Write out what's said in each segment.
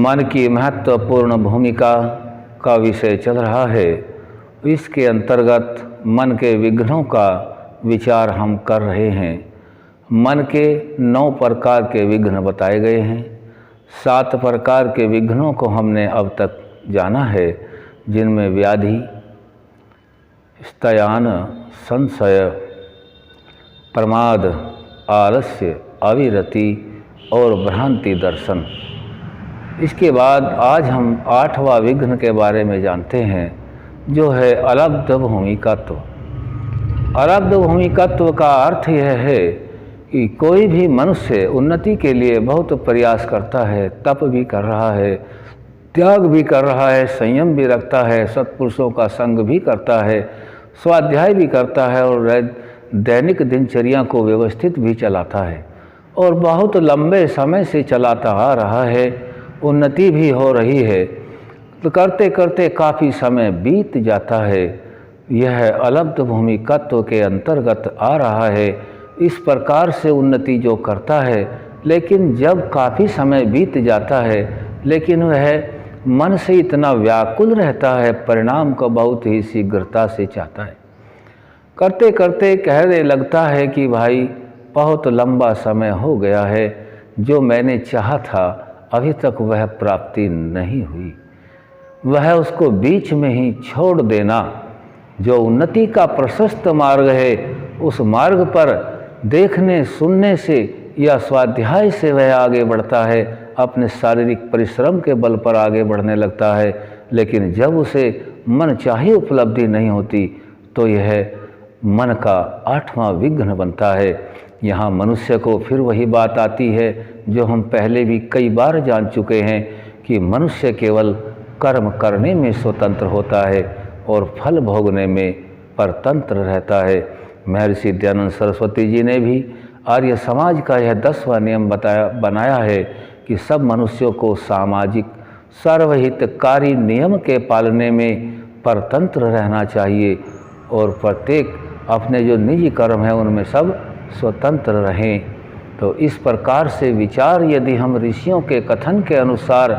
मन की महत्वपूर्ण भूमिका का विषय चल रहा है। इसके अंतर्गत मन के विघ्नों का विचार हम कर रहे हैं। मन के 9 प्रकार के विघ्न बताए गए हैं। 7 प्रकार के विघ्नों को हमने अब तक जाना है, जिनमें व्याधि, स्तयान, संशय, प्रमाद, आलस्य, अविरति और भ्रांति दर्शन। इसके बाद आज हम 8वां विघ्न के बारे में जानते हैं, जो है अलब्ध भूमिकत्व। अलब्ध भूमिकत्व का अर्थ यह है कि कोई भी मनुष्य उन्नति के लिए बहुत प्रयास करता है, तप भी कर रहा है, त्याग भी कर रहा है, संयम भी रखता है, सत्पुरुषों का संग भी करता है, स्वाध्याय भी करता है और दैनिक दिनचर्या को व्यवस्थित भी चलाता है और बहुत लंबे समय से चलाता आ रहा है, उन्नति भी हो रही है। तो करते करते काफ़ी समय बीत जाता है। यह अलब्ध भूमिकत्व के अंतर्गत आ रहा है। इस प्रकार से उन्नति जो करता है, लेकिन जब काफ़ी समय बीत जाता है, लेकिन वह मन से इतना व्याकुल रहता है, परिणाम को बहुत ही शीघ्रता से चाहता है। करते करते कहने लगता है कि भाई बहुत लंबा समय हो गया है, जो मैंने चाहा था अभी तक वह प्राप्ति नहीं हुई। वह उसको बीच में ही छोड़ देना। जो उन्नति का प्रशस्त मार्ग है, उस मार्ग पर देखने सुनने से या स्वाध्याय से वह आगे बढ़ता है, अपने शारीरिक परिश्रम के बल पर आगे बढ़ने लगता है। लेकिन जब उसे मन चाही उपलब्धि नहीं होती, तो यह मन का 8वां विघ्न बनता है। यहाँ मनुष्य को फिर वही बात आती है जो हम पहले भी कई बार जान चुके हैं कि मनुष्य केवल कर्म करने में स्वतंत्र होता है और फल भोगने में परतंत्र रहता है। महर्षि दयानंद सरस्वती जी ने भी आर्य समाज का यह 10वां नियम बनाया है कि सब मनुष्यों को सामाजिक सर्वहितकारी नियम के पालने में परतंत्र रहना चाहिए और प्रत्येक अपने जो निजी कर्म हैं उनमें सब स्वतंत्र रहें। तो इस प्रकार से विचार यदि हम ऋषियों के कथन के अनुसार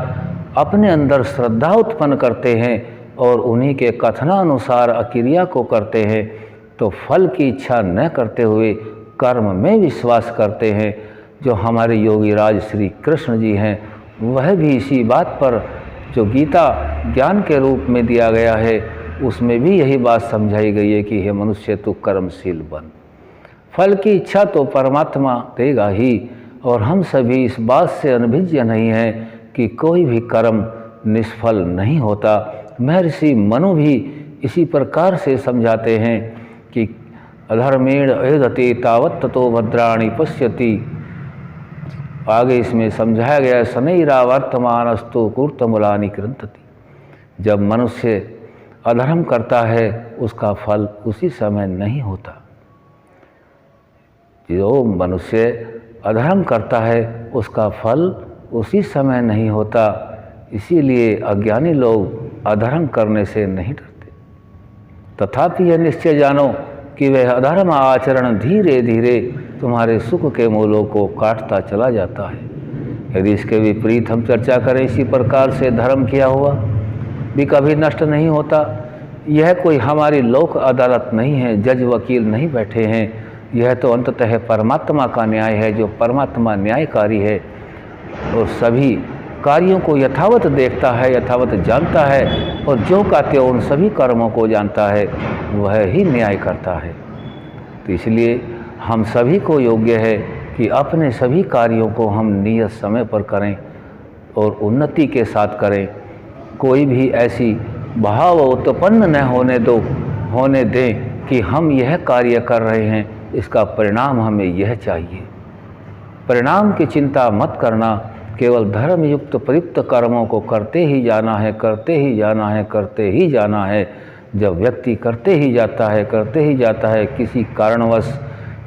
अपने अंदर श्रद्धा उत्पन्न करते हैं और उन्हीं के कथनानुसार क्रिया को करते हैं, तो फल की इच्छा न करते हुए कर्म में विश्वास करते हैं। जो हमारे योगीराज श्री कृष्ण जी हैं, वह भी इसी बात पर जो गीता ज्ञान के रूप में दिया गया है, उसमें भी यही बात समझाई गई है कि हे मनुष्य तू कर्मशील बन। फल की इच्छा तो परमात्मा देगा ही, और हम सभी इस बात से अनभिज्ञ नहीं हैं कि कोई भी कर्म निष्फल नहीं होता। महर्षि मनु भी इसी प्रकार से समझाते हैं कि अधर्मेण अयदते तावत् ततो भद्राणि पश्यति। आगे इसमें समझाया गया शनैरावर्तमानस्तु कुर्तमूलानि कृन्तति। जब मनुष्य अधर्म करता है, उसका फल उसी समय नहीं होता। जो मनुष्य अधर्म करता है, उसका फल उसी समय नहीं होता। इसीलिए अज्ञानी लोग अधर्म करने से नहीं डरते। तथापि यह निश्चय जानो कि वह अधर्म आचरण धीरे धीरे तुम्हारे सुख के मूलों को काटता चला जाता है। यदि इसके विपरीत हम चर्चा करें, इसी प्रकार से धर्म किया हुआ भी कभी नष्ट नहीं होता। यह कोई हमारी लोक अदालत नहीं है, जज वकील नहीं बैठे हैं। यह तो अंततः परमात्मा का न्याय है, जो परमात्मा न्यायकारी है और सभी कार्यों को यथावत देखता है, यथावत जानता है, और जो का त्यों उन सभी कर्मों को जानता है, वह ही न्याय करता है। तो इसलिए हम सभी को योग्य है कि अपने सभी कार्यों को हम नियत समय पर करें और उन्नति के साथ करें। कोई भी ऐसी भाव उत्पन्न न होने दें कि हम यह कार्य कर रहे हैं, इसका परिणाम हमें यह चाहिए। परिणाम की चिंता मत करना, केवल धर्मयुक्त प्रयुक्त कर्मों को करते ही जाना है, करते ही जाना है, करते ही जाना है। जब व्यक्ति करते ही जाता है, किसी कारणवश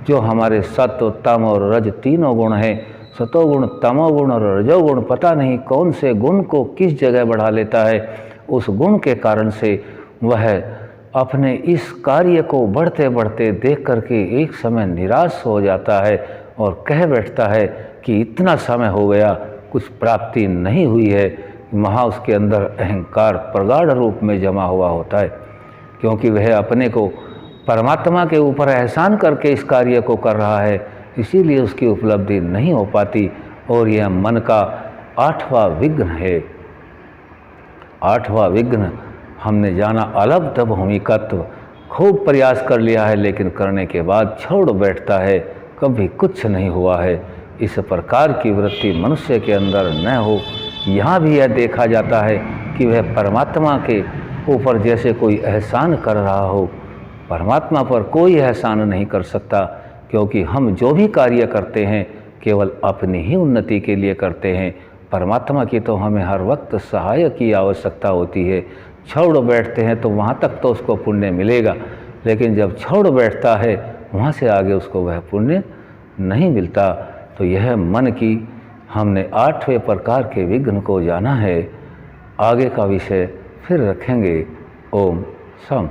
जो हमारे सत्व, तम और रज तीनों गुण हैं, सतोगुण, तमोगुण और रजोगुण, पता नहीं कौन से गुण को किस जगह बढ़ा लेता है, उस गुण के कारण से वह अपने इस कार्य को बढ़ते बढ़ते देख करके एक समय निराश हो जाता है और कह बैठता है कि इतना समय हो गया, कुछ प्राप्ति नहीं हुई है। वहाँ उसके अंदर अहंकार प्रगाढ़ रूप में जमा हुआ होता है, क्योंकि वह अपने को परमात्मा के ऊपर एहसान करके इस कार्य को कर रहा है, इसीलिए उसकी उपलब्धि नहीं हो पाती। और यह मन का 8वां विघ्न है। 8वां विघ्न हमने जाना अलब्ध भूमिकत्व। खूब प्रयास कर लिया है, लेकिन करने के बाद छोड़ बैठता है, कभी कुछ नहीं हुआ है। इस प्रकार की वृत्ति मनुष्य के अंदर न हो। यहाँ भी यह देखा जाता है कि वह परमात्मा के ऊपर जैसे कोई एहसान कर रहा हो। परमात्मा पर कोई एहसान नहीं कर सकता, क्योंकि हम जो भी कार्य करते हैं केवल अपनी ही उन्नति के लिए करते हैं। परमात्मा की तो हमें हर वक्त सहायक की आवश्यकता होती है। छोड़ बैठते हैं तो वहाँ तक तो उसको पुण्य मिलेगा, लेकिन जब छोड़ बैठता है वहाँ से आगे उसको वह पुण्य नहीं मिलता। तो यह मन की हमने 8वें प्रकार के विघ्न को जाना है। आगे का विषय फिर रखेंगे। ओम सम।